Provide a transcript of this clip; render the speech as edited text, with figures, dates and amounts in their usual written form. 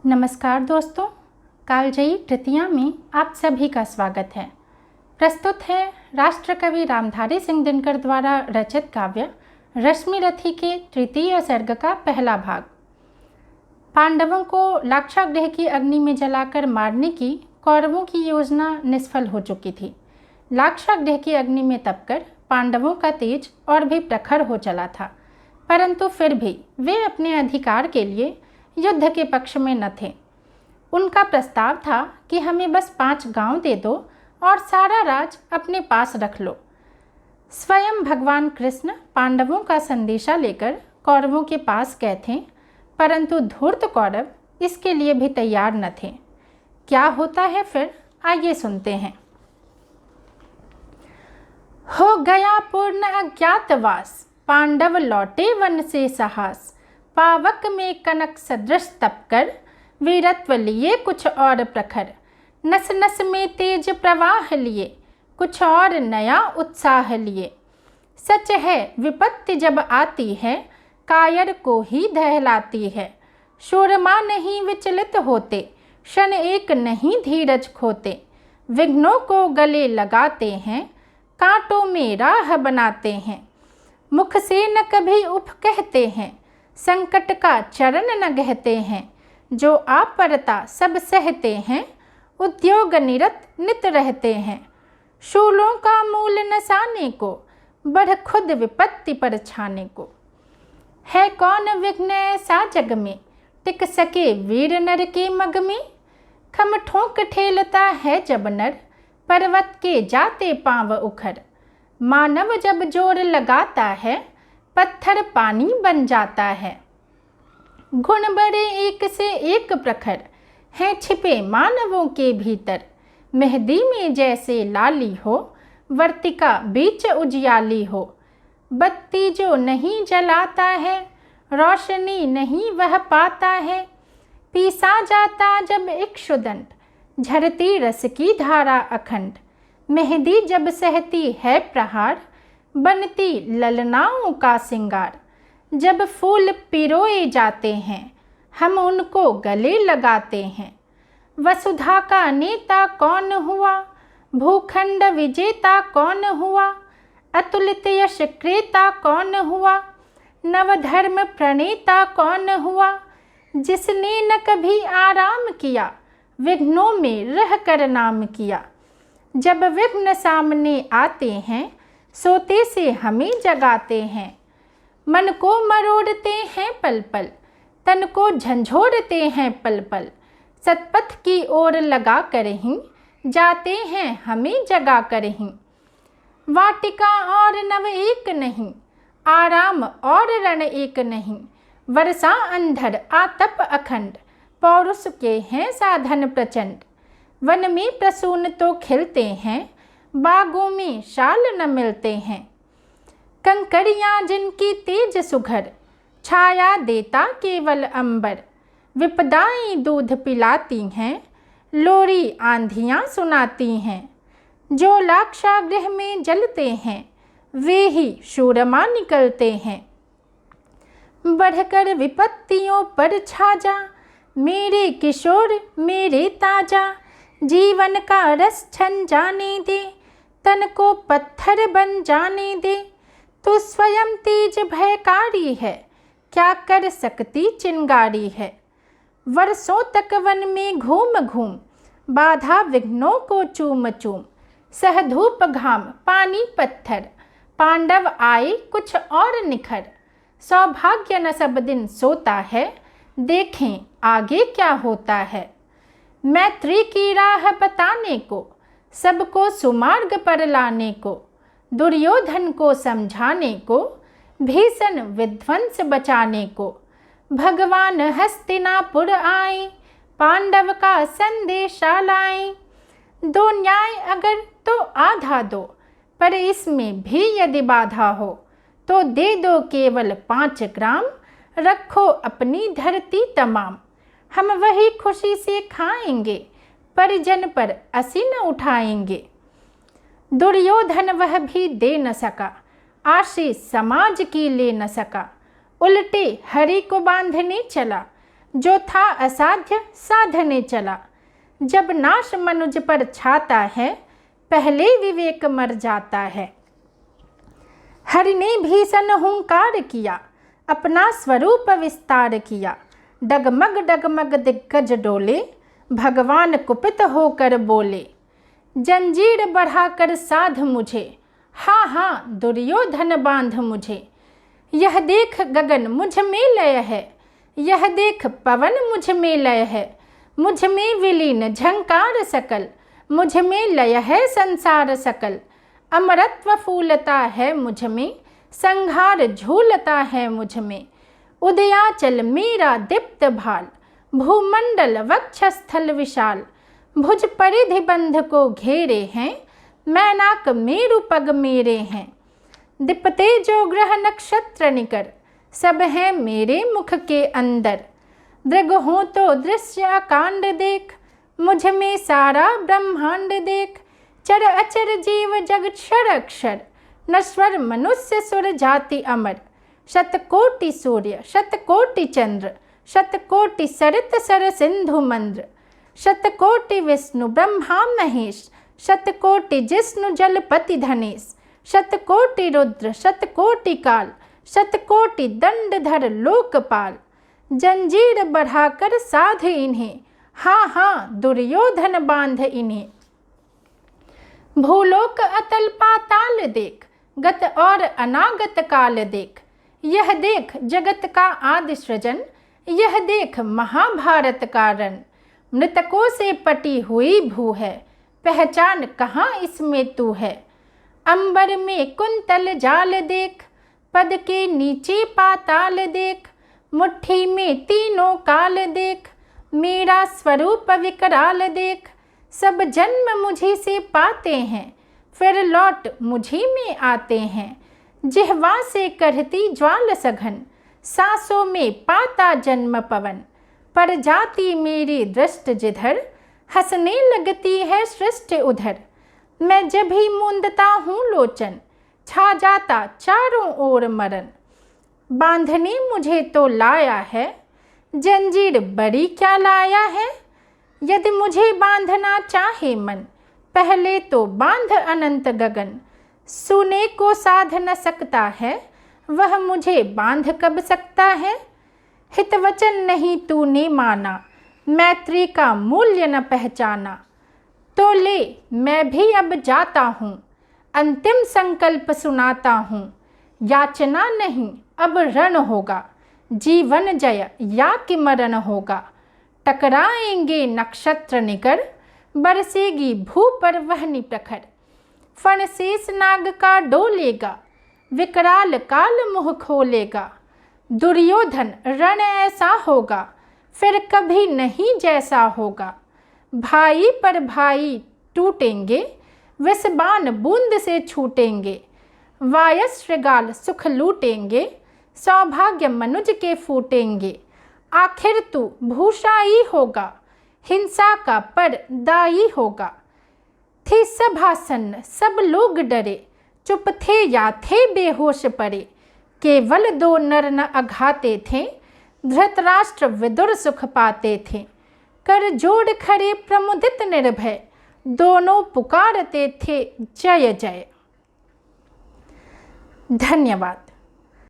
नमस्कार दोस्तों, कालजयी तृतीया में आप सभी का स्वागत है। प्रस्तुत है राष्ट्रकवि रामधारी सिंह दिनकर द्वारा रचित काव्य रश्मिरथी के तृतीय सर्ग का पहला भाग। पांडवों को लाक्षागृह की अग्नि में जलाकर मारने की कौरवों की योजना निष्फल हो चुकी थी। लाक्षागृह की अग्नि में तपकर पांडवों का तेज और भी प्रखर हो चला था, परंतु फिर भी वे अपने अधिकार के लिए युद्ध के पक्ष में न थे। उनका प्रस्ताव था कि हमें बस 5 गांव दे दो और सारा राज अपने पास रख लो। स्वयं भगवान कृष्ण पांडवों का संदेशा लेकर कौरवों के पास गए थे, परंतु धूर्त कौरव इसके लिए भी तैयार न थे। क्या होता है फिर, आइए सुनते हैं। हो गया पूर्ण अज्ञातवास, पांडव लौटे वन से साहस। पावक में कनक सदृश तपकर, वीरत्व लिए कुछ और प्रखर। नस नस में तेज प्रवाह लिए, कुछ और नया उत्साह लिए। सच है विपत्ति जब आती है, कायर को ही दहलाती है। शूरमा नहीं विचलित होते, क्षण एक नहीं धीरज खोते। विघ्नों को गले लगाते हैं, कांटों में राह बनाते हैं। मुख से न कभी उफ कहते हैं, संकट का चरण न गहते हैं। जो आपरता सब सहते हैं, उद्योग निरत नित रहते हैं। शूलों का मूल नसाने को, बढ़ खुद विपत्ति पर छाने को। है कौन विघ्न ऐसा जग में, टिक सके वीर नर के मग में। खम ठोंक ठेलता है जब नर, पर्वत के जाते पांव उखर। मानव जब जोर लगाता है, पत्थर पानी बन जाता है। गुण बड़े एक से एक प्रखर, हैं छिपे मानवों के भीतर। मेहंदी में जैसे लाली हो, वर्तिका बीच उजियाली हो। बत्ती जो नहीं जलाता है, रोशनी नहीं वह पाता है। पीसा जाता जब इक्षुदंड, झरती रस की धारा अखंड। मेहंदी जब सहती है प्रहार, बनती ललनाओं का सिंगार। जब फूल पिरोए जाते हैं, हम उनको गले लगाते हैं। वसुधा का नेता कौन हुआ, भूखंड विजेता कौन हुआ। अतुलित यश क्रेता कौन हुआ, नवधर्म प्रणेता कौन हुआ। जिसने न कभी आराम किया, विघ्नों में रह कर नाम किया। जब विघ्न सामने आते हैं, सोते से हमें जगाते हैं। मन को मरोड़ते हैं पल पल, तन को झंझोड़ते हैं पल पल। सतपथ की ओर लगा कर ही, जाते हैं हमें जगा कर ही। वाटिका और नव एक नहीं, आराम और रण एक नहीं। वर्षा अंधर आतप अखंड, पौरुष के हैं साधन प्रचंड। वन में प्रसून तो खिलते हैं, बागों में शाल न मिलते हैं। कंकड़ियाँ जिनकी तेज सुघर, छाया देता केवल अंबर। विपदाएं दूध पिलाती हैं, लोरी आंधियाँ सुनाती हैं। जो लाक्षागृह में जलते हैं, वे ही शूरमा निकलते हैं। बढ़कर विपत्तियों पर छा जा, मेरे किशोर मेरे ताजा। जीवन का रस छन जाने दे, तन को पत्थर बन जाने दे। तू स्वयं तेज भयकारी है, क्या कर सकती चिंगारी है। वर्षों तक वन में घूम घूम, बाधा विघ्नों को चूम चूम। सह धूप घाम पानी पत्थर, पांडव आए कुछ और निखर। सौभाग्य न सब दिन सोता है, देखें आगे क्या होता है। मैत्री की राह बताने को, सबको सुमार्ग पर लाने को। दुर्योधन को समझाने को, भीषण विध्वंस बचाने को। भगवान हस्तिनापुर आए, पांडव का संदेशा लाए। दो न्याय अगर तो आधा दो, पर इसमें भी यदि बाधा हो, तो दे दो केवल 5 ग्राम। रखो अपनी धरती तमाम, हम वही खुशी से खाएंगे। परिजन पर असी न उठाएंगे। दुर्योधन वह भी दे न सका, आशीष समाज की ले न सका। उल्टे हरि को बांधने चला, जो था असाध्य साधने चला। जब नाश मनुज पर छाता है, पहले विवेक मर जाता है। हरि ने भीषण हुंकार किया, अपना स्वरूप विस्तार किया। डगमग डगमग दिग्गज डोले, भगवान कुपित होकर बोले। जंजीर बढ़ाकर साध मुझे, हाँ हाँ दुर्योधन बांध मुझे। यह देख गगन मुझ में लय है, यह देख पवन मुझ में लय है। मुझ में विलीन झंकार सकल, मुझ में लय है संसार सकल। अमरत्व फूलता है मुझ में, संहार झूलता है मुझ में। उदयाचल मेरा दीप्त भाल, भूमंडल वक्षस्थल विशाल। भुज परिधि बंध को घेरे हैं, मैनाक मेरु पग मेरे हैं। दीपते जो ग्रह नक्षत्र निकर, सब हैं मेरे मुख के अंदर। दृग हो तो दृश्य अकांड देख, मुझ में सारा ब्रह्मांड देख। चर अचर जीव जग क्षर अक्षर, नश्वर मनुष्य सुर जाति अमर। शतकोटि सूर्य शतकोटि चंद्र, शतकोटि सरित सर सिंधु मंद्र। शतकोटि विष्णु ब्रह्मा महेश, शतकोटि जिष्णु जलपति धनेश। शतकोटि रुद्र शतकोटि काल, शतकोटि दंडधर लोकपाल। जंजीर बढ़ाकर साध इन्हें, हाँ हाँ दुर्योधन बांध इन्हें। भूलोक अतल पाताल देख, गत और अनागत काल देख। यह देख जगत का आदि सृजन, यह देख महाभारत का रण। मृतकों से पटी हुई भू है, पहचान कहाँ इसमें तू है। अंबर में कुंतल जाल देख, पद के नीचे पाताल देख। मुट्ठी में तीनों काल देख, मेरा स्वरूप विकराल देख। सब जन्म मुझी से पाते हैं, फिर लौट मुझी में आते हैं। जिह्वा से करती ज्वाल सघन, सांसों में पाता जन्म पवन। पर जाती मेरी दृष्ट जिधर, हंसने लगती है सृष्टि उधर। मैं जब ही मूंदता हूँ लोचन, छा जाता चारों ओर मरण। बांधने मुझे तो लाया है, जंजीर बड़ी क्या लाया है। यदि मुझे बांधना चाहे मन, पहले तो बांध अनंत गगन। सुने को साध न सकता है, वह मुझे बांध कब सकता है। हित वचन नहीं तूने माना, मैत्री का मूल्य न पहचाना। तो ले मैं भी अब जाता हूँ, अंतिम संकल्प सुनाता हूँ। याचना नहीं अब रण होगा, जीवन जय या कि मरण होगा। टकराएंगे नक्षत्र निकर, बरसेगी भू पर वहनी प्रखर। फण शेष नाग का डोलेगा, विकराल काल मुँह खोलेगा। दुर्योधन रण ऐसा होगा, फिर कभी नहीं जैसा होगा। भाई पर भाई टूटेंगे, विषबाण बूंद से छूटेंगे। वायश्रगाल सुख लूटेंगे, सौभाग्य मनुज के फूटेंगे। आखिर तू भूषा ही होगा, हिंसा का पर दाई होगा। थी सभासन्न सब लोग डरे, चुप थे या थे बेहोश पड़े। केवल दो नर न अघाते थे, धृतराष्ट्र विदुर सुख पाते थे। कर जोड़ खड़े प्रमुदित निर्भय, दोनों पुकारते थे जय जय। धन्यवाद।